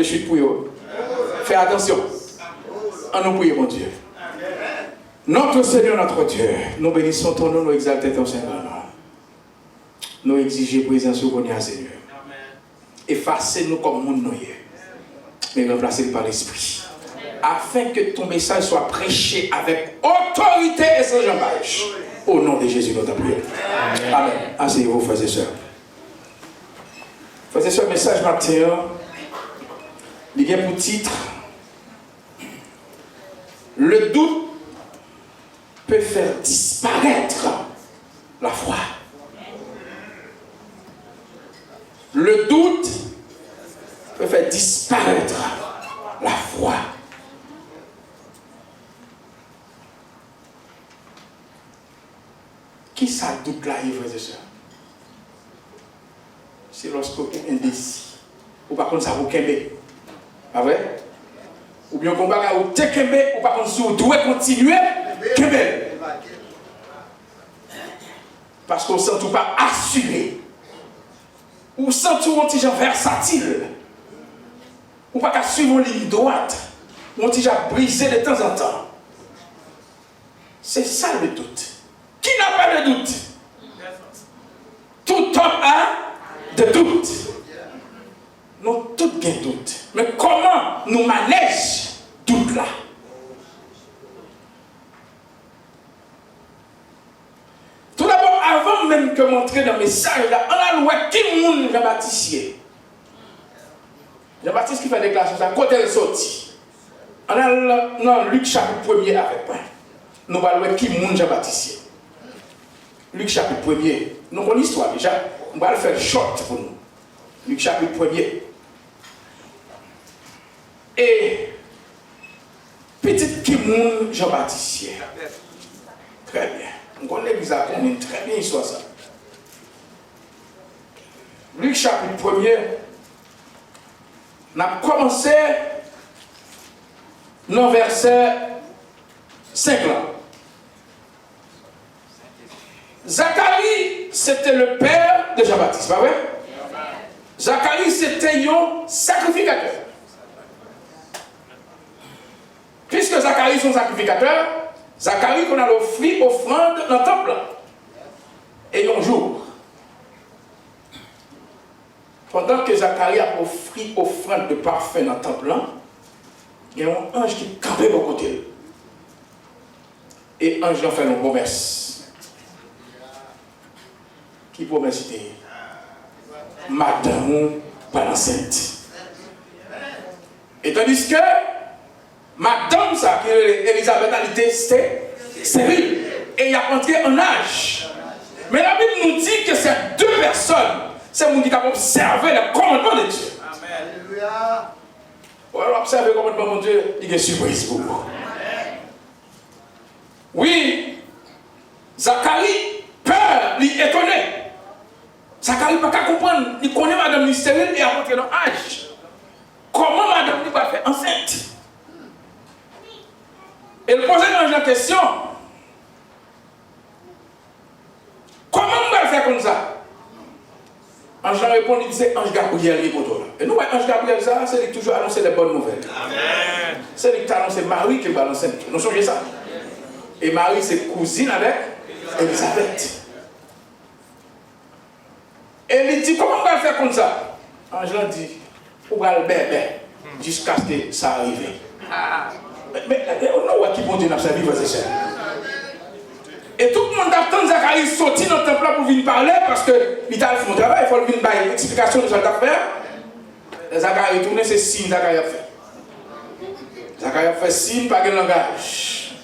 de chute pour eux. Fais attention. En nous prier, mon Dieu. Notre Seigneur, notre Dieu, nous bénissons ton nom, nous exaltons ton Seigneur. Nous exigeons présence au Seigneur. Effacez-nous comme monde nous, mais remplacez-nous par l'Esprit. Afin que ton message soit prêché avec autorité et sans jambage. Au nom de Jésus, notre prière. Amen. Asseyez-vous, frères et sœurs. Frères et sœurs, message matin, il y a pour titre: le doute peut faire disparaître la foi. Le doute peut faire disparaître la foi. Qui ça doute là, frères et sœurs? C'est lorsque vous êtes indécis. Ou par contre, ça vous kembe. Pas vrai? Ou bien, vous êtes kembe, ou par contre, si vous devez continuer, kembe. Parce qu'on ne sent tout pas assuré. Ou sent tout un petit genre versatile. Ou pas qu'à suivre une ligne droite. Ou un petit genre brisé de temps en temps. C'est ça le doute. Qui n'a pas de doute? Tout homme a de doute. Nous tous avons doute. Mais comment nous manège doute là? Tout d'abord, avant même que montrer dans le message là, on a loué qui monde Jean-Baptiste. Jean-Baptiste qui fait déclaration, ça côté le sorti. On a dans Luc chapitre 1er avec moi. Nous allons louer qui monde Jean-Baptiste. Luc chapitre 1er. Nous connaissons l'histoire déjà. On va le faire short pour nous. Luc chapitre 1er. Et petite Kimoun Jean-Baptiste. Très bien. On connaît l'église à connaître très bien l'histoire ça. Luc chapitre 1er. On a commencé dans verset 5 là. Zacharie, c'était le père de Jean-Baptiste, pas vrai? Zacharie, c'était un sacrificateur. Puisque Zacharie est un sacrificateur, Zacharie qu'on a offert offrande dans le temple. Et un jour, pendant que Zacharie a offert offrande de parfum dans le temple, il y a un ange qui campait au côté. Et l'ange a fait une promesse. Qui promet citer madame pas enceinte. Et tandis que madame ça, qui est Elisabeth, elle était stérile. Et il a entré en âge. Mais la Bible nous dit que c'est deux personnes. C'est monde qui a observé le commandement de Dieu. Alléluia. On va observer le commandement de Dieu. Il y a une surprise pour vous. Oui, Zacharie, peur, il est étonné. Zacharie ne peut pas comprendre. Il connaît madame stérile et a rentré dans l'âge. Comment madame va faire enceinte? Et il posait l'ange la question. Comment on va faire comme ça? Ange a répondu, il disait Ange Gabriel est pour toi. Et nous, Ange Gabriel, ça, c'est lui qui toujours annoncer les bonnes nouvelles. Amen. C'est lui qui a annoncé Marie qui va l'enceinte. Nous songez ça? Et Marie, c'est cousine avec Elisabeth. Et il dit, comment on va faire comme ça? Ange a dit, on va le bébé jusqu'à ce que ça arrive. Mais on a qui bon Dieu dans sa vie, frères et sœurs. Et tout le monde attend Zacharie sortir dans le temple pour venir parler parce qu'il a fait mon travail, il faut venir faire une explication de ce qu'il a fait. Zacharie est tourné, c'est signe Zacharie a fait. Zacharie a fait signe, pas de langage.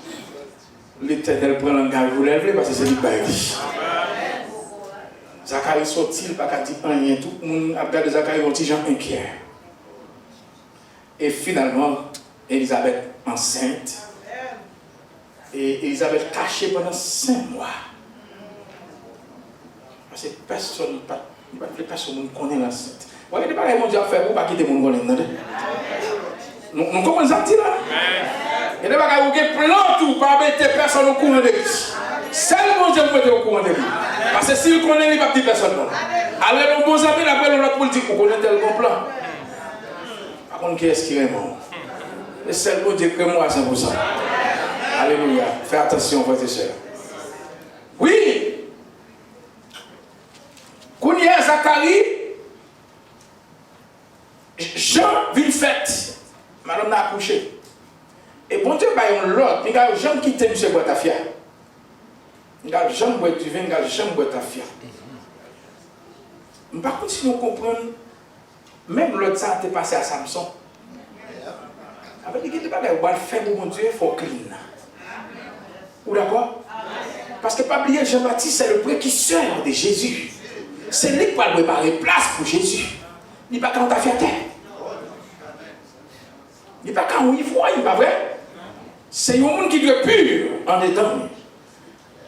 L'Éternel prend le langage, vous l'élevez parce que c'est lui qui a dit. Zacharie sortit, il n'a pas dit rien. Tout le monde a regardé Zacharie, un petit gens inquiet. Et finalement, Elisabeth enceinte. Et Elisabeth cachée pendant 5 mois. Parce que personne ne connaît l'enceinte. Vous voyez, il mon Dieu a fait pour ne pas quitter mon connaît. Nous comprenons ça, là? Il n'y a pas de plan tout, pas mettre personne au courant de lui. Seul mon Dieu peut être au courant de lui. Parce que s'il connaît, il ne va pas dire personne. Alors, nos bons amis, après notre politique, on connaît tel bon plan. Par contre, qui est-ce qui est mort? Le seul mot Dieu crée moi à 100%. Alléluia. Fais attention, frères et sœurs. Oui. Kounia Zacharie, Jean vit fête. Madame n'a accouché. Et bon Dieu, il y a l'autre. Il y a Jean qui t'aime, M. Boitafia. Il y a Jean boit du vin, il y a Jean Boitafia. Par contre, si nous comprenons, même l'autre, ça a été passé à Samson. Avec les gens qui ont fait pour mon Dieu, il faut clean. Ou d'accord? Parce que pas oublier, Jean-Baptiste, c'est le précurseur de Jésus. C'est lui qui va préparer place pour Jésus. Il n'est pas quand tu as fait terre. Il n'est pas quand il voit, il n'est pas vrai. C'est un monde qui est pur en dedans.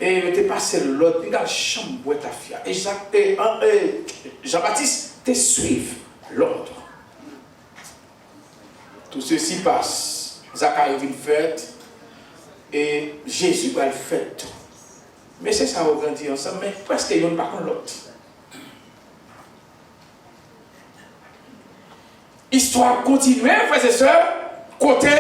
Et il n'était pas seul l'autre. Il a chambre ta fia. Et Jean-Baptiste te suive l'ordre. Tout ceci passe. Zacharie vient fête. Et Jésus va le faire tout. Mais c'est ça, on grandit ensemble. Mais presque il n'y a pas contre l'autre. Histoire continue, frères et sœurs. Côté.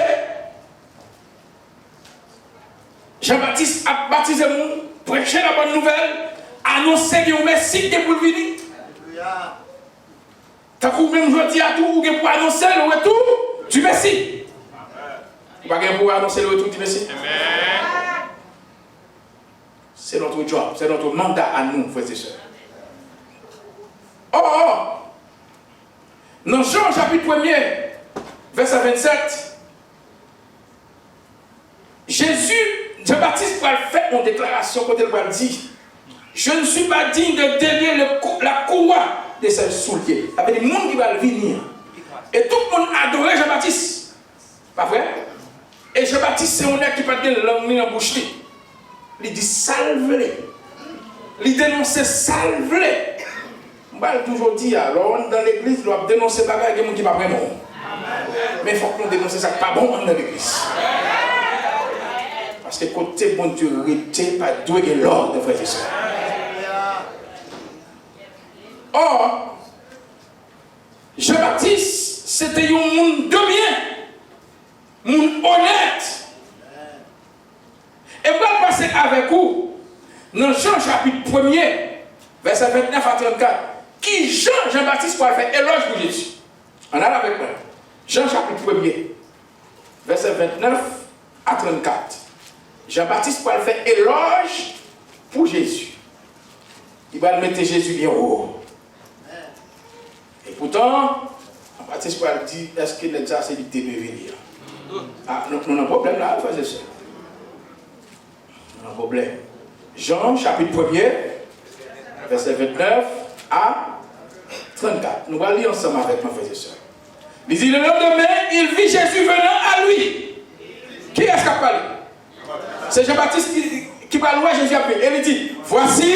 Jean-Baptiste a baptisé le monde, prêché la bonne nouvelle, annoncé qu'il y a un Messie qui est pour venir. Tant que même je dis à tout, vous pour annoncer le retour du Messie. Vous ne pouvez pas pour annoncer le retour du Messie. C'est notre job, c'est notre mandat à nous, frères et sœurs. Dans Jean chapitre 1er, verset 27, Jean-Baptiste va faire une déclaration quand il va dire: je ne suis pas digne de délier la courroie de ses souliers. Il y avait des gens qui vont venir. Et tout le monde adorait Jean-Baptiste. Pas vrai? Et Jean-Baptiste, c'est un homme qui parle de langue dans la bouche. Il dit salve-les. Il dénonce salve-les. Je vais toujours dire, alors dans l'église, on doit dénoncer les bagages qui ne sont pas vraiment. Mais il faut que nous dénoncions ça qui n'est pas bon dans l'église. Parce que côté bon Dieu, il pas doué l'ordre, frères et sœurs. Or, Jean-Baptiste, c'était un monde de bien, un monde honnête. Et je vais passer avec vous dans Jean chapitre 1er, verset 29 à 34, qui Jean-Baptiste va faire éloge pour Jésus. On a avec moi. Jean chapitre 1er, verset 29 à 34. Jean-Baptiste va faire éloge pour Jésus. Il va mettre Jésus bien haut. Et pourtant, Jean-Baptiste va dire, est-ce qu'il est assez de venir? Ah, nous avons un problème là, frères et sœurs. Nous avons un problème. Jean chapitre 1er, verset 29 à 34. Nous allons lire ensemble avec mes frères et sœurs. Il dit, le lendemain, il vit Jésus venant à lui. Qui est-ce qui a parlé? C'est Jean-Baptiste qui va louer Jésus après. Et il dit, voici.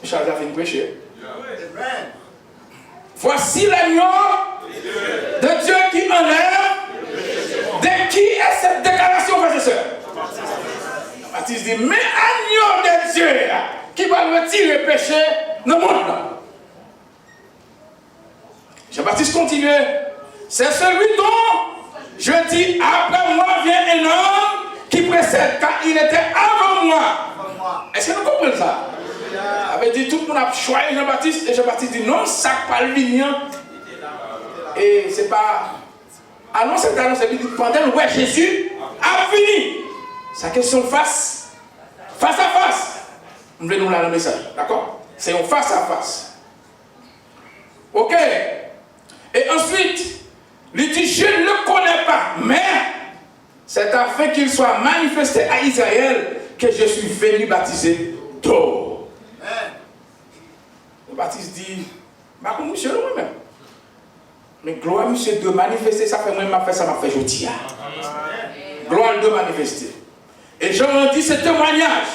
Charles a fait une prêcher. Voici l'agneau de Dieu qui enlève. De qui est cette déclaration, frères et sœurs? Jean-Baptiste dit, mais agneau de Dieu qui va retirer le péché dans le monde. Jean-Baptiste continue. C'est celui dont je dis, après moi vient un homme qui précède, car il était avant moi. Est-ce que nous comprenons ça? Avait dit tout le monde a choisi Jean-Baptiste, et Jean-Baptiste dit non, ça pas le lignon. Et c'est pas. Annonce cette annonce, il dit pendant le Jésus a fini. Sa question face à face. Nous voulons nous la le message, d'accord? C'est un face à face. Ok? Et ensuite, il dit, je ne le connais pas, mais c'est afin qu'il soit manifesté à Israël que je suis venu baptiser d'eau. Le baptiste dit, bah comme monsieur le moi-même. Mais gloire monsieur de manifester, ça fait moi fait ça m'a fait jeudi. Gloire de manifester. Et Jean dit ce témoignage.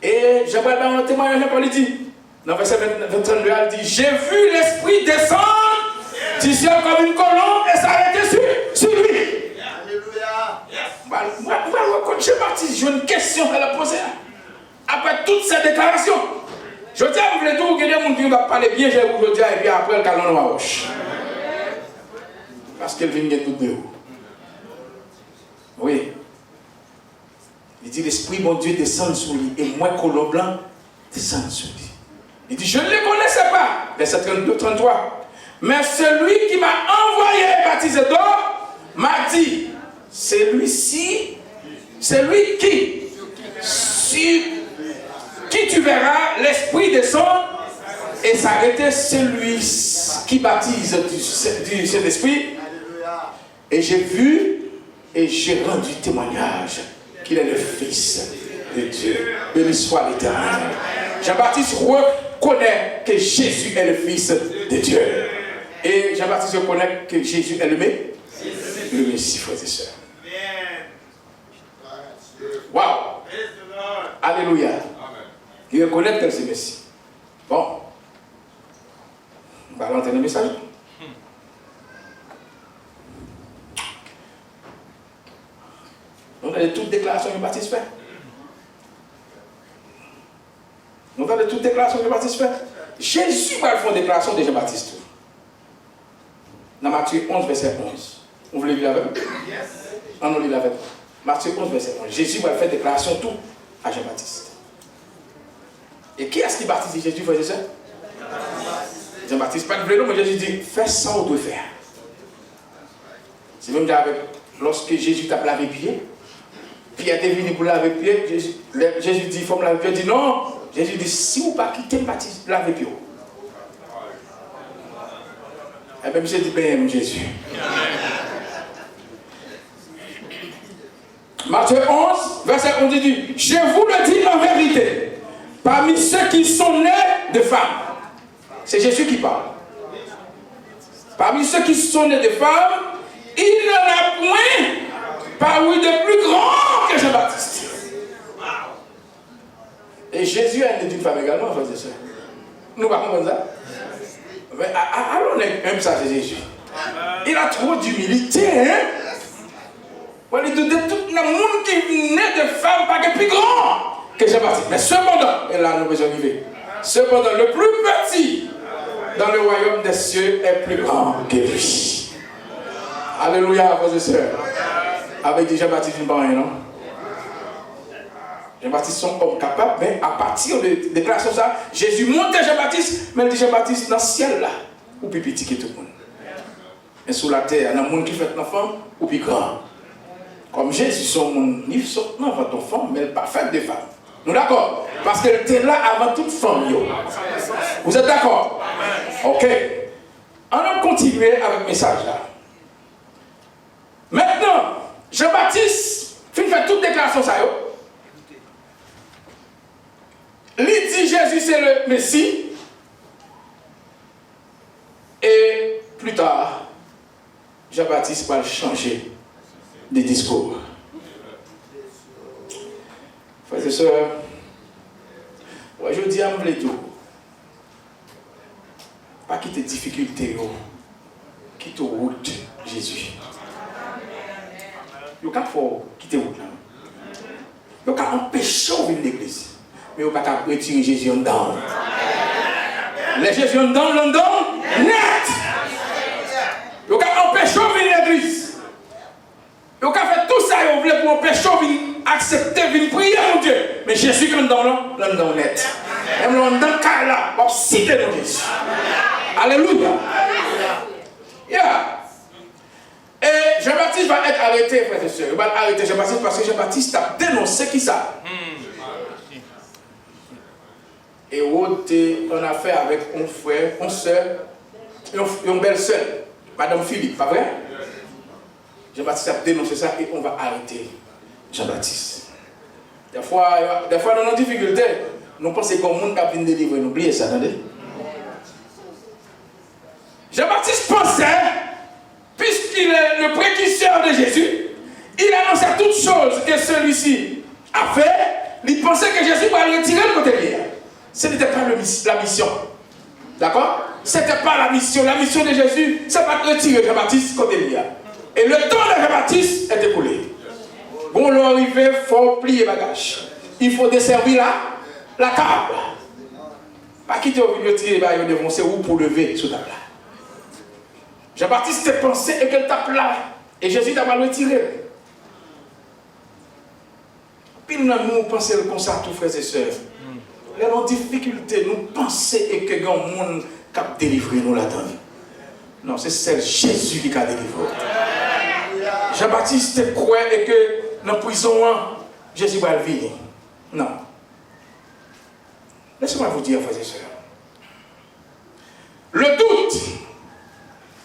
Et je vais dans le témoignage il dit, dans verset 22, il dit, j'ai vu l'esprit descendre du ciel comme une colombe et s'arrêter sur lui. Alléluia. Jean-Baptiste, j'ai une question à la poser. Après toutes ces déclarations, Je dis à vous, les deux, il y a des gens qui vont parler bien, je vous dis, et puis après, le calon noir roche. Parce qu'elle vient tout de vous. Oui. Il dit, l'Esprit, mon Dieu, descend sur lui. Et moi, colon blanc, descend sur lui. Il dit, je ne les connaissais pas. Verset 32, 33. Mais celui qui m'a envoyé baptiser d'eau m'a dit, c'est lui-ci, c'est lui qui, sur qui tu verras l'Esprit descendre et s'arrêter, celui qui baptise du Saint-Esprit. Et j'ai vu et j'ai rendu témoignage qu'il est le Fils de Dieu. Béni soit l'Éternel. Jean-Baptiste reconnaît que Jésus est le Fils de Dieu. Et Jean-Baptiste reconnaît que Jésus est le Messie, frères et sœurs. Waouh! Alléluia. Il reconnaît que c'est le Messie. Bon. On va l'entendre le message. On a de toutes déclarations que Baptiste fait. On a de toutes déclarations que Baptiste fait. Jésus va faire une déclaration de Jean-Baptiste. Dans Matthieu 11, verset 11. On veut le lire avec nous? On nous lit avec nous. Matthieu 11, verset 11. Jésus va faire déclaration tout à Jean-Baptiste. Et qui est-ce qui baptise Jésus, frère et sœur? Jean-Baptiste, pas de vrai, mais Jésus dit, fais ça on doit faire. C'est même avec, lorsque Jésus t'a lavé les pieds, Pierre est venu pour laver les pieds, Jésus dit, il faut me laver les pieds. Il dit non. Jésus dit, si vous ne pas quitter, laver les pieds. Et bien, monsieur dit, ben, Jésus. Matthieu 11, verset 11 dit, je vous le dis en vérité, parmi ceux qui sont nés de femmes, c'est Jésus qui parle. Parmi ceux qui sont nés de femmes, il n'y en a point parmi de plus grand que Jean-Baptiste. Et Jésus a né d'une femme également, frères et sœurs. Nous ne comprenons pas ça. Mais alors on aime ça, c'est Jésus. Il a trop d'humilité, hein? De tout le monde qui naît de femmes, pas que plus grand que Jean-Baptiste. Mais cependant, et là nous besoin vivre. Cependant, le plus petit dans le royaume des cieux est plus grand que lui. Alléluia, frères et sœurs. Avec Jean-Baptiste, il ne parle rien, non? Jean-Baptiste sont hommes capables, mais à partir de déclaration ça, Jésus monte Jean-Baptiste, mais Jean-Baptiste dans le ciel là, ou plus petit que tout le monde. Et sous la terre, il y a un monde qui fait l'enfant, ou plus grand. Comme Jésus, son monde, il sont non avant ton femme, mais pas fait de femme. Nous d'accord? Parce qu'elle était là avant toute femme. Yo. Vous êtes d'accord? Ok. On va continuer avec le message là. Maintenant, Jean-Baptiste, il fait toute déclaration ça. Il dit Jésus c'est le Messie. Et plus tard, Jean-Baptiste va changer de discours. Frères et sœurs, je dis à vous tout, pas quitter difficulté, quitte route Jésus. Il ne faut pas quitter route là. Il ne faut pas empêcher de venir l'église. Mais il ne faut pas retirer Jésus en dedans. Les Jésus en dedans, net. Il ne faut pas empêcher de venir l'église. Il faut pas faire tout ça pour empêcher de venir accepter, de venir prier mon Dieu. Mais Jésus quand dans net. Même dans le cas là, on va citer mon Jésus. Alléluia. Yeah. Et Jean-Baptiste va être arrêté, frères et sœurs. Il va arrêter Jean-Baptiste parce que Jean-Baptiste a dénoncé qui ça. Et on a fait avec un frère, une soeur, une belle soeur, Madame Philippe, pas vrai? Jean-Baptiste a dénoncé ça et on va arrêter Jean-Baptiste. Des fois, nous avons des difficultés. Nous pensons que le monde qui vient délivrer, nous oubliez ça, attendez. Jean-Baptiste pensait, puisqu'il est le précurseur de Jésus, il annonçait toutes choses que celui-ci a fait, il pensait que Jésus va le retirer de côté de lui. Ce n'était pas la mission. D'accord? Ce n'était pas la mission. La mission de Jésus, c'est pas de retirer Jean-Baptiste côté de lui. Et le temps de Jean-Baptiste est écoulé. Bon, l'arrivée, il faut plier bagage. Il faut desservir la table. Pas quitter au milieu de tirer, ils devront c'est où pour lever sous table là. Jean-Baptiste était pensé et qu'elle tape là. Et Jésus t'a mal retiré. Puis nous pensons comme ça, tous frères et sœurs. Les nos difficultés, nous pensons et que grand monde qui a délivré nous là-dedans. Non, c'est celle Jésus qui a délivré. Jean-Baptiste croyait que dans la prison, Jésus va venir. Non. Laissez-moi vous dire, frères et sœurs. Le doute,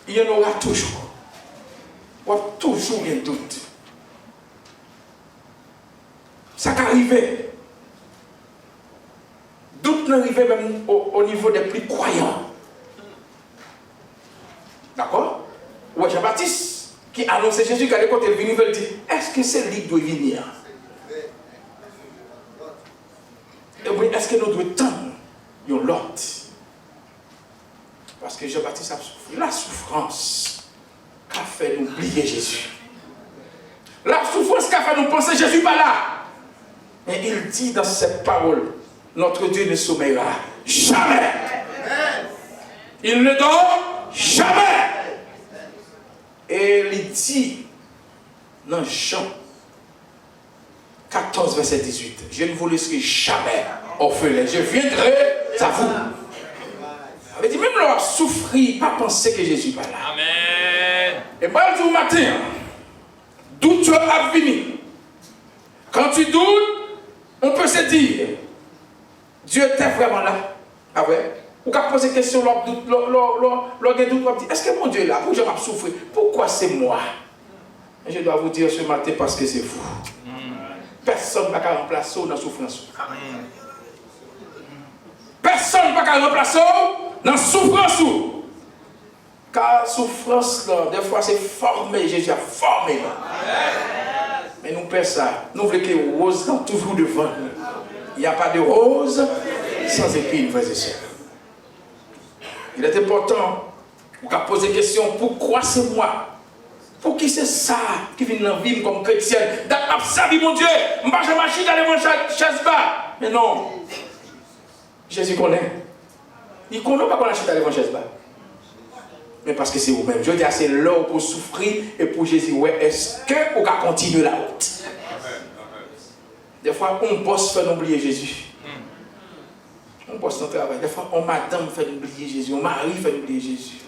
il y en aura toujours. Il y aura toujours un doute. Ça peut arriver. Doute n'arrive même au niveau des plus croyants. D'accord? Ouais, Jean-Baptiste, qui annonçait Jésus, quand il est venu, il dit, est-ce que c'est lui qui doit venir? Et oui, est-ce que nous devons tendre l'autre? Parce que Jean-Baptiste a souffert. La souffrance qui a fait nous oublier Jésus. La souffrance qui a fait nous penser Jésus pas là. Et il dit dans cette parole, notre Dieu ne sommeillera jamais. Il ne dort jamais. Et il dit dans Jean 14, verset 18, je ne vous laisserai jamais orphelin. Je viendrai à vous. Il dit, même leur souffrir, pas penser que Jésus n'est pas là. Amen. Et moi, je dis au matin, d'où tu as venu. Quand tu doutes, on peut se dire, Dieu était vraiment là. Ah ouais? Ou quand poser des questions, l'on doute, est-ce que mon Dieu est là? Pourquoi je vais souffrir? Pourquoi c'est moi? Et je dois vous dire ce matin parce que c'est vous. Personne ne va remplacer dans la souffrance. Personne ne va remplacer dans la souffrance. Car la souffrance, là, des fois, c'est formé. Jésus a formé. Là. Mais nous faisons ça. Nous voulons que rose dans toujours devant nous. Il n'y a pas de rose sans épines, frères et sœurs. Il est important de poser la question, pourquoi c'est moi? Pour qui c'est ça qui vient dans la vie comme chrétienne? D'absorber mon Dieu, je ne vais pas marcher dans les chaise bas. Mais non. Jésus connaît. Il ne connaît pas qu'on achète dans les chaise bas. Mais parce que c'est vous-même. Je dis, c'est là pour souffrir et pour Jésus. Ouais, est-ce qu'on va continuer la route? Des fois, on bosse fait oublier Jésus. On bosse dans le travail. Des fois, on madame fait oublier Jésus. On mari fait oublier Jésus.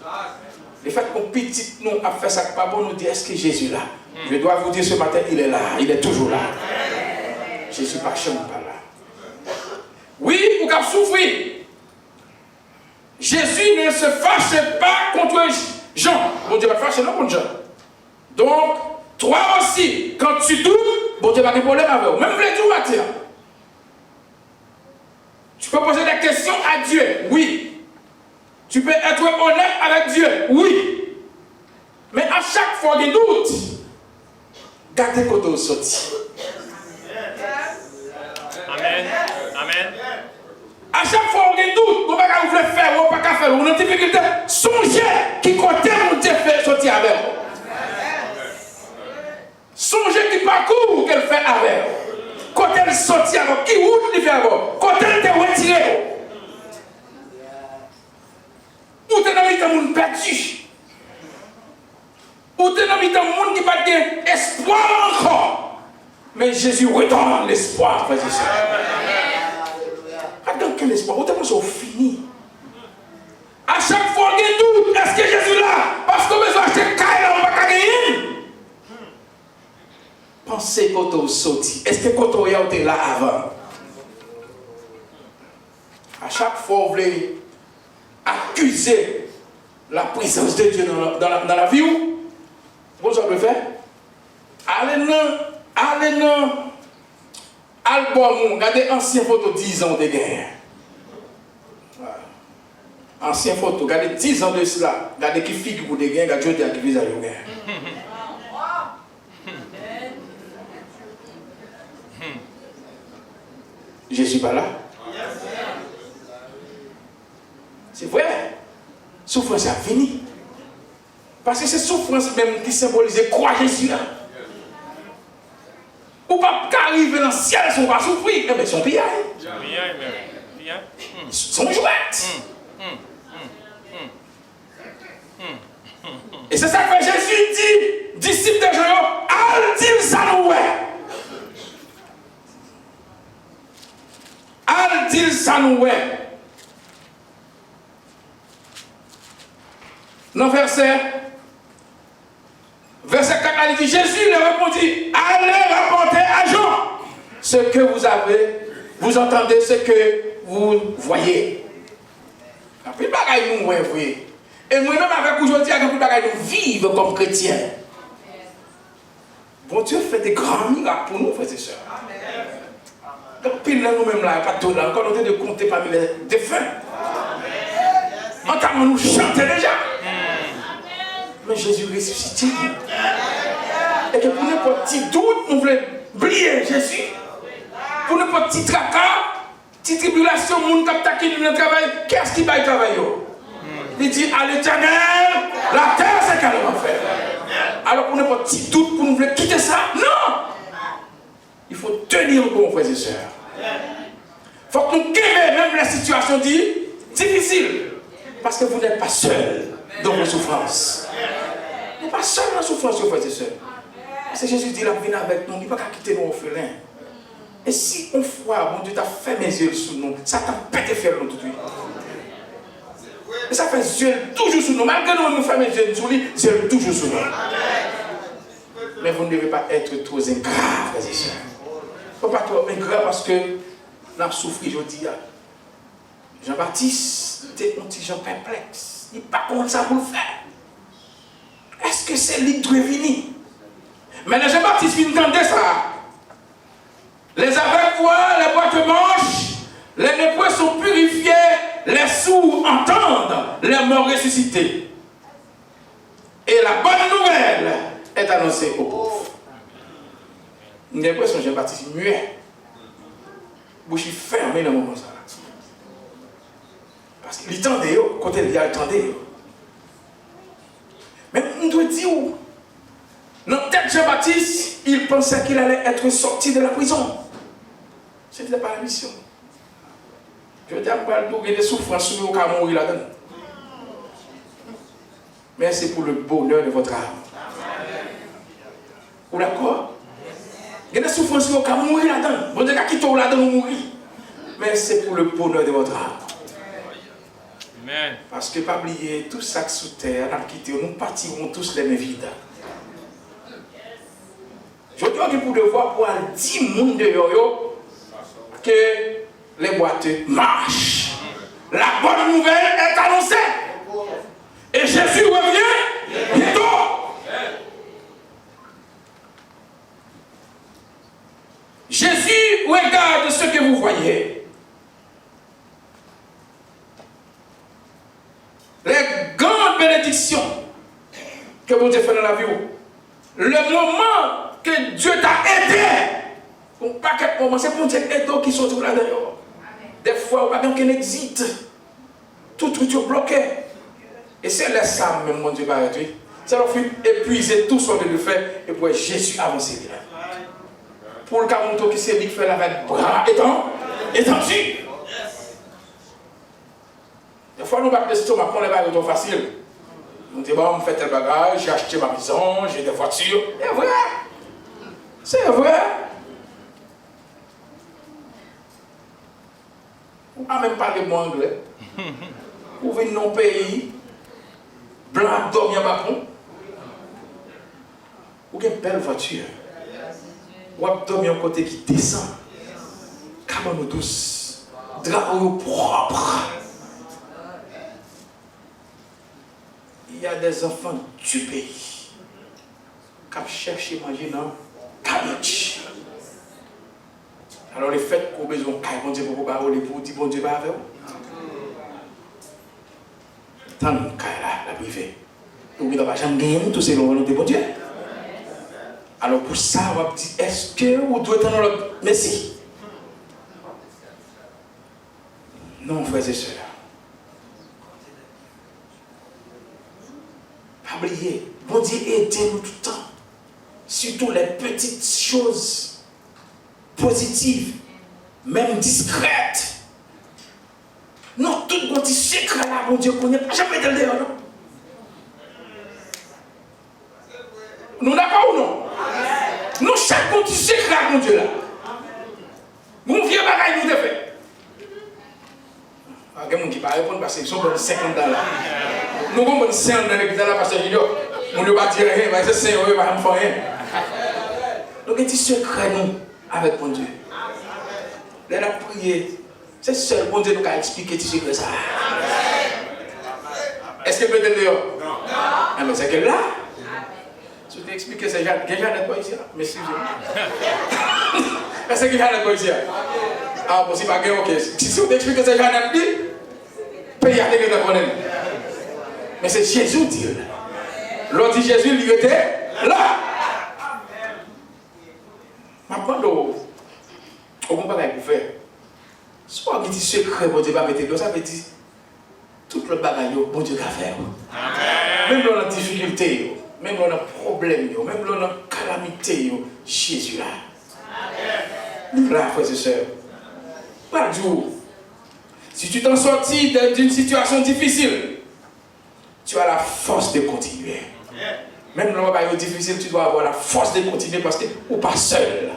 Le fait qu'on petit nous a fait ça pas bon, nous dit est-ce que Jésus est là? Je dois vous dire ce matin, il est là. Il est toujours là. Jésus pas jamais pas là. Oui, vous avez souffrir. Jésus ne se fâche pas contre Jean. Bon Dieu va fâcher non contre Jean. Donc, toi aussi, quand tu doutes, bon Dieu va te problème avec vous. Même les tout matin. Tu peux poser des questions à Dieu, oui. Tu peux être honnête avec Dieu, oui. Mais à chaque fois qu'il doute, gardez côté au sorti. Amen. Amen. À chaque fois qu'il doute, vous ne pouvez pas faire, vous ne pouvez pas faire, vous avez une difficulté. Songez qui côté mon Dieu fait sortir avec vous. Songez qui parcours qu'elle fait avec vous. Côté elle sortit avec vous, qui route il fait avec vous. Côté elle te retiré. Ou t'es dans le monde perdu. Ou t'es dans le monde qui n'a pas d'espoir encore. Mais Jésus redonne l'espoir, frères et sœurs. Dans quel espoir? Ou t'es pas fini. À chaque fois qu'il doute, est-ce que Jésus est là? Parce qu'on besoin d'acheter caille, on va pas gagner. Pensez quand on sorti. Est-ce que quand on est là avant? À chaque fois, vous voulez accuser la présence de Dieu dans la vie où vous avez fait allez dans album, regardez ancienne photo 10 ans de guerre. Ancienne photo, regardez 10 ans de cela, regardez qui figure de guerre, regardez Dieu qui visage de guerre. Jésus pas là. C'est vrai. Souffrance a fini. Parce que c'est souffrance même qui symbolise croix Jésus là. Ou pas arriver dans le ciel, si on va souffrir. Eh bien, son pillage. Bien. Sont jouettes. Et c'est ça que Jésus dit, disciples de Jean, al-dit ça nous al-dit ça nous dans verset 4, il dit, Jésus leur répondit, allez rapporter à Jean ce que vous entendez, ce que vous voyez. Puis bagaille nous voyez. Et moi-même avec aujourd'hui, avec bagaille nous vivre comme chrétiens. Bon Dieu fait des grands miracles pour nous, frères et sœurs. Donc pile là nous-mêmes là, pas tout là, encore on est de compter parmi les défunts. En tant que nous chanter déjà. Mais Jésus ressuscité. Et que pour n'importe petit doute, nous voulons oublier Jésus. Pour n'importe petit tracas, petite tribulation, moun kap qui nous travail, qu'est-ce qui va travailler? Il dit à l'Éternel, la terre c'est qu'elle va faire. Alors pour n'importe petit doute, pour nous voulons quitter ça, non! Il faut tenir bon, frères et sœurs. Il faut que nous quémons même la situation difficile. Parce que vous n'êtes pas seuls dans vos souffrances. Vous n'êtes pas seuls dans vos souffrances, frères et sœurs. Parce que Jésus dit, la vie avec nous, il ne va pas quitter nos orphelins. Et si on voit, mon Dieu t'a fait mes yeux sous nous, ça t'a pété faire nous tout de suite. Et ça fait yeux toujours sous nous. Malgré nous fait mes yeux sous lui, yeux toujours sous nous. Mais vous ne devez pas être trop ingrat, frères et sœurs. Il ne faut pas trop ingrat parce que nous avons souffert, je dis. Jean-Baptiste était un petit Jean perplexe. Il n'est pas comment ça pour le faire. Est-ce que c'est lui qui doit venir? Mais les Jean-Baptiste, ils entendaient ça. Les aveugles voient, les boîtes manches, les lépreux sont purifiés, les sourds entendent, les morts ressuscités. Et la bonne nouvelle est annoncée aux pauvres. J'ai l'impression que Jean-Baptiste muet. Bouche fermée dans le moment ça. Parce qu'il tendait, côté il attendait. Mais on doit dire où? Dans tête Jean-Baptiste, il pensait qu'il allait être sorti de la prison. Ce n'était pas la mission. Je dis à vous, il y a des souffrances sur vous, mourir là-dedans. Mais c'est pour le bonheur de votre âme. Vous d'accord? Il y a des souffrances sur vous, mourir là-dedans. Vous dites qu'il tombe là-dedans, mourir. Mais c'est pour le bonheur de votre âme. Amen. Parce que, pas oublier, tout ça sous terre, nous partirons tous les mains vides. Je dois que pour devoir pour 10 monde de yo que les boîtes marchent. La bonne nouvelle est annoncée. Et Jésus revient bientôt. Jésus regarde ce que vous voyez. Les grandes bénédictions que vous avez fait dans la vie. Le moment que Dieu t'a aidé. Pour pas qu'un moment, c'est pour Dieu aider qui sont tout là-dedans. Des fois, on n'a pas exit. Tout est bloqué. Et c'est là ça, même mon Dieu va arrêter. Ça leur fait épuiser tout son de le faire et pour Jésus avancer. Pour le cas où qui s'est dit fait avec bras étendu. Des fois, nous battons l'estomac, on les bagages facile. On dit, bon, on fait tel bagage, j'ai acheté ma maison, j'ai des voitures. C'est vrai. C'est vrai. On ne peut même pas parler moi anglais. Vous venez dans nos pays, blanc, dormir à Macron. Vous avez une belle voiture. Vous avez dormi un côté qui descend. Cabane douce. Drapeau propre. Il y a des enfants du pays qui cherchent à manger dans le cabbage. Alors, les fêtes qu'on a besoin de bon Dieu pour parler, pour dire bon Dieu va avec vous. Tant que la privée. Vous ne pouvez jamais gagner tout ces volontés de bon Dieu. Alors, pour ça, on va dire est-ce que vous devez être dans le Messie? Non, frères et sœurs. Pas oublier, bon Dieu aidez-nous tout le temps. Surtout les petites choses positives, même discrètes. secret là, mon Dieu, qu'on n'est pas jamais dans le dehors, non? Nous d'accord ou non? Nous, chaque petit secret, mon Dieu, là. Mon vieux bagaille, nous devons. Il y a des gens qui ne répondent pas parce qu'ils sont dans 50 ans là. Nous avons 50 ans là parce que nous ne pas dire rien, mais c'est 5 ans, nous ne pas faire rien. Donc, il y a des secrets nous avec mon Dieu. Là, la prière, c'est seul mon Dieu qui a expliqué ces secrets. Est-ce que peut-être dehors? Non. Ah, mais c'est que là, je vais expliquer ça. Déjà, quoi ici? Mais si je. Est-ce que Jeannette quoi ici? Ah, bon, c'est pas grave, ok. Si vous expliquez ça, Jeannette dit, pays à des gens. Mais c'est Jésus qui dit. L'autre dit Jésus, il était là. Maintenant, on ne peut pas faire. Soit on dit secret, bon Dieu va mettre ça veut dire tout le bagage, bon Dieu va faire. Même dans la difficulté, même dans le problème, même dans la calamité, Jésus là. Là, frères et sœurs, pas du tout. Si tu t'en sortis d'une situation difficile, tu as la force de continuer. Même dans le bagage difficile, tu dois avoir la force de continuer parce que ou pas seul.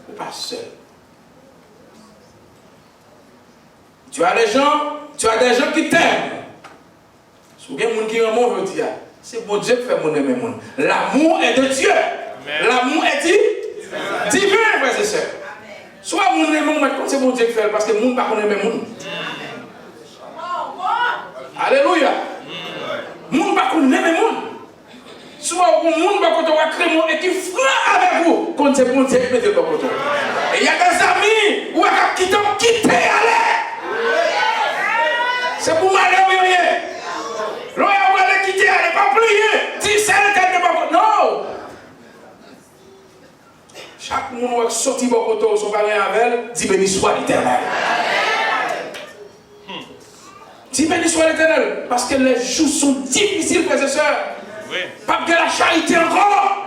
Ou pas seul. Tu as des gens qui t'aiment. Si vous avez des gens qui m'aiment, je dis, c'est bon Dieu qui fait mon aimer. L'amour est de Dieu. L'amour est divin, frères et sœurs. Soit mon aimant, c'est bon Dieu qui fait, parce que mon pas connaît même monde. Alléluia. Mon pas connaît même monde. Soit mon monde pas connaît créer mon et qui frappe avec vous, quand c'est bon Dieu qui met de côté. Et il y a des amis qui t'ont quitté, allez. C'est pour m'aller ou rien. L'on a quitté, allez, pas plus rien. Dis ça, le pas non. Chaque monde qui sorti de côté, son parent avec, dit béni soit l'Éternel. Dis béni soit l'Éternel. Parce que les jours sont difficiles, frères et sœurs. Oui. Pas que la charité encore.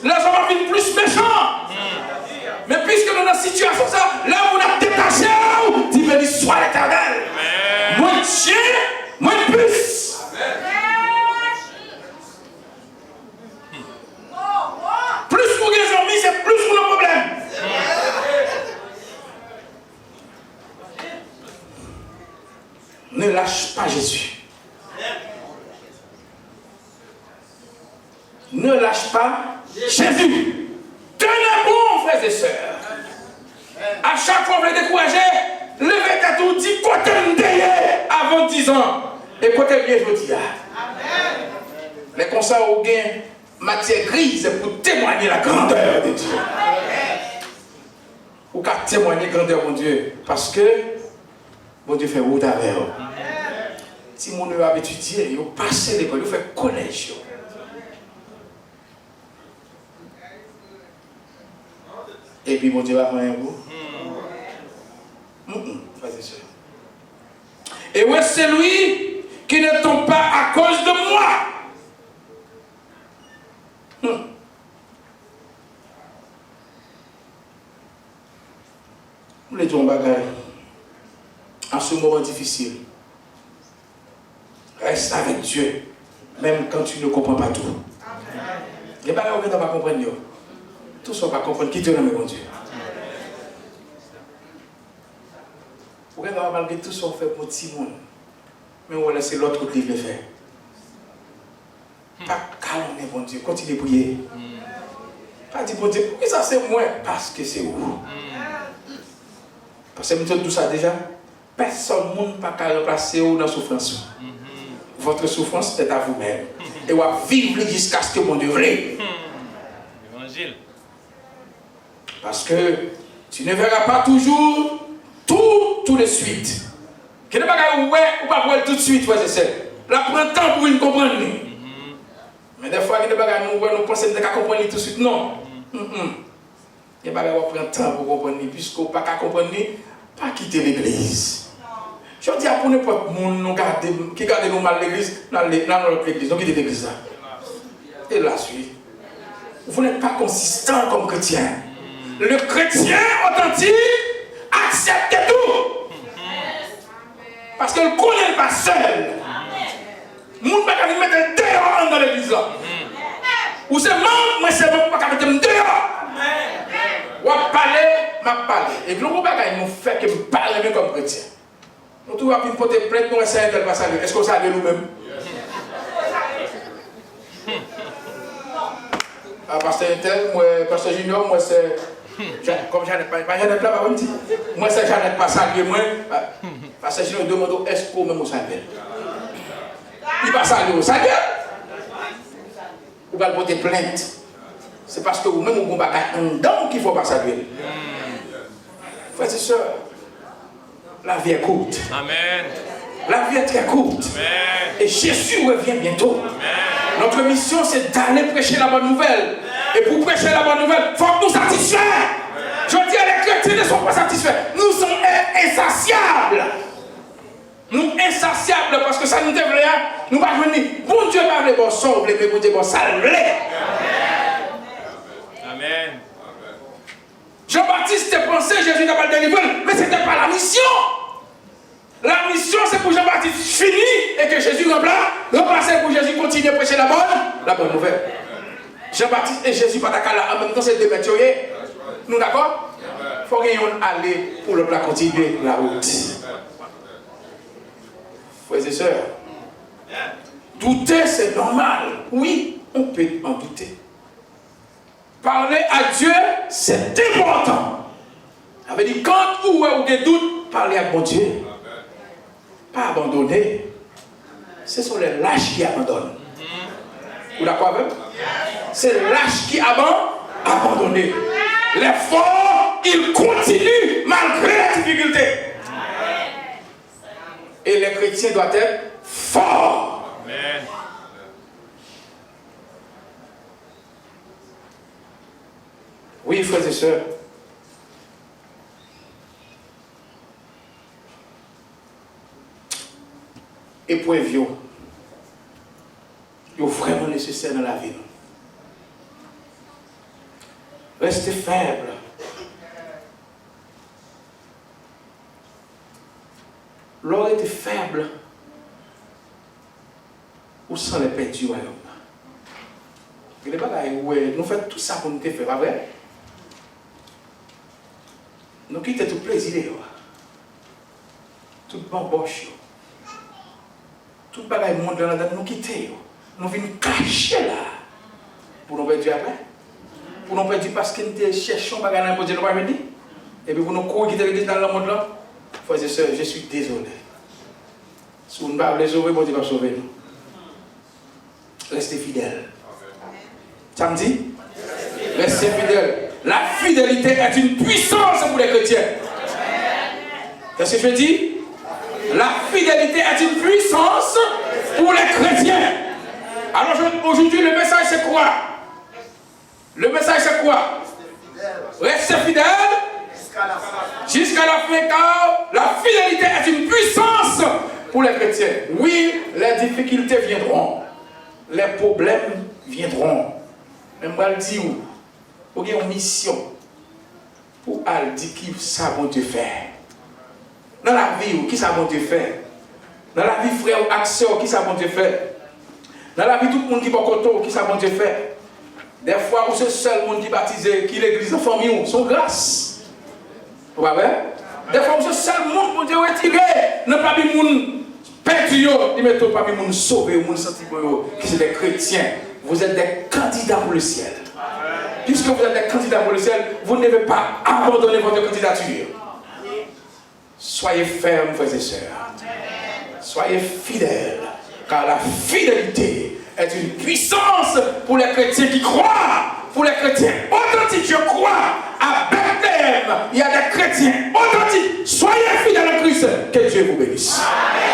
Les hommes viennent plus méchants. Mais puisque nous sommes dans une situation, ça, là où on a détaché, dis béni soit l'Éternel. Moins de chien, moins de plus. Plus pour les amis, c'est plus pour nos problèmes. Ne lâche pas Jésus. Ne lâche pas Jésus. Tenez bon, frères et sœurs. À chaque fois que vous les découragez, levez ta tout, dit côté m'deye avant 10 ans. Et côté bien, je vous dis. Mais comme ça, au gain, matière grise pour témoigner la grandeur de Dieu. Ou qu'à témoigner la grandeur de Dieu. Parce que, bon Dieu fait route avec eux. Si mon neveu a étudié, il a passé l'école, il a fait collège. Et puis, mon Dieu va faire un bout. Frères et sœurs. Et où est celui qui ne tombe pas à cause de moi? Nous les disons bagaille. En ce moment difficile, reste avec Dieu, même quand tu ne comprends pas tout. Les bagailles, on ne va pas comprendre. Tout ça, on va comprendre qui Dieu est, mon Dieu. Vous voyez, malgré tout ça, on fait pour petit monde. Mais on va laisser l'autre côté le faire. Pas calmer, mon Dieu. Continuez à prier. Pas dire, mon Dieu, pourquoi ça c'est moi? Parce que c'est vous. Parce que nous tout ça déjà. Personne ne peut pas remplacer dans la souffrance. Votre souffrance est à vous-même. Et vous allez vivre jusqu'à ce que mon Dieu veuille. Évangile. Parce que tu ne verras pas toujours tout de suite. Que ne pas ou pas voir tout de suite, frère et sœur. Là, prend temps pour nous comprendre. Mais des fois, nous pensons que nous comprendre tout de suite. Non. Il n'y a pas de temps pour comprendre. Puisque vous ne pouvez pas comprendre, pas quitter l'église. Je dis à pour n'importe qui garde nous mal l'église, dans notre église, donc quittez l'église là. Et la suite. Vous n'êtes pas consistant comme chrétien. Le chrétien authentique accepte tout. Parce qu'elle ne connaît pas seul. Moun pas qu'à mettre dehors dans l'église là. Ou c'est membre, moi c'est membre pas qu'à mettre dehors. Ou à parler, m'a parlé. Et puis, nous ne fait que me parler même comme chrétien. Nous trouvons qu'une porte prête, nous essayons de pas saluer. Est-ce qu'on salue nous-mêmes? Ah, pasteur Intel, moi, pasteur Junior, moi c'est. Comme Jeannette, pas Jeannette là, on dit. Moi c'est Jeannette pas saluer, moi. Pasteur Junior demande est-ce qu'on même au saluer? Il va saluer au saluer. Ou va le porter plainte. C'est parce que vous-même vous avez un don qu'il ne faut pas saluer. Frères et sœurs, la vie est courte. Amen. La vie est très courte. Amen. Et Jésus revient bientôt. Amen. Notre mission, c'est d'aller prêcher la bonne nouvelle. Et pour prêcher la bonne nouvelle, il faut que nous satisfaire. Je dis à les chrétiens ne sont pas satisfaits. Nous sommes insatiables. Nous insatiables parce que ça nous développe. Nous ne pouvons pas venir. Bon Dieu va les bons sauver, mais bon Dieu va salver. Amen. Jean-Baptiste pensait Jésus n'a pas le délivrer, mais ce n'était pas la mission. La mission, c'est pour Jean-Baptiste fini et que Jésus remplace pour Jésus continue à prêcher la bonne nouvelle. Jean-Baptiste et Jésus pas d'accord là, en même temps c'est deux métiers. Nous d'accord? Il faut qu'on aller pour le plat continuer la route. Frères et sœurs, douter c'est normal. Oui, on peut en douter. Parler à Dieu, c'est important. Ça veut dire quand vous avez des doutes, parlez à mon Dieu. Pas abandonner. Ce sont les lâches qui abandonnent. Vous d'accord avec? C'est les lâches qui abandonnent. Les forts, ils continuent malgré la difficulté. Et les chrétiens doivent être forts. Amen. Oui, frères et sœurs. Épreuves, ils sont vraiment nécessaires dans la vie. Restez faible. L'or était faible. Ou sans les perdus, nous faisons tout ça pour nous faire, pas vrai? Nous quittons tout plaisir, tout bamboche, tout bagaille monde dans la nous quittons. Nous venons cacher là pour nous perdre après. Pour nous perdre parce que nous cherchons bagaille pour dire nous pas venir. Et puis pour nous courir quitter l'église dans le monde là. Frères et sœurs, je suis désolé. Si vous ne pouvez pas les sauver, bon Dieu va sauver nous. Restez fidèles. Ça me dit? Restez fidèles. La fidélité est une puissance pour les chrétiens. Qu'est-ce que je dis? La fidélité est une puissance pour les chrétiens. Alors aujourd'hui, le message c'est quoi? Le message c'est quoi? Restez fidèles jusqu'à la fin, car la fidélité est une puissance pour les chrétiens. Oui, les difficultés viendront. Les problèmes viendront. Même moi, je dis où? Il y a une mission pour aller dire qui ça va te faire. Dans la vie, qui ça va te faire? Dans la vie, frère ou action, qui ça va te faire? Dans la vie, tout le monde qui va côté, qui ça va te faire? Des fois, où c'est le seul monde qui baptise, qui l'église en famille, son grâce. Vous voyez? Des fois, où c'est le seul monde qui retiré, n'a pas mis monde perdu, il met pas mis monde sauvé, monde senti qui sont des chrétiens. Vous êtes des candidats pour le ciel. Puisque vous êtes des candidats pour le ciel, vous ne devez pas abandonner votre candidature. Soyez fermes, frères et sœurs. Soyez fidèles, car la fidélité est une puissance pour les chrétiens qui croient, pour les chrétiens authentiques. Je crois à Bethléem, il y a des chrétiens authentiques. Soyez fidèles à Christ, que Dieu vous bénisse. Amen.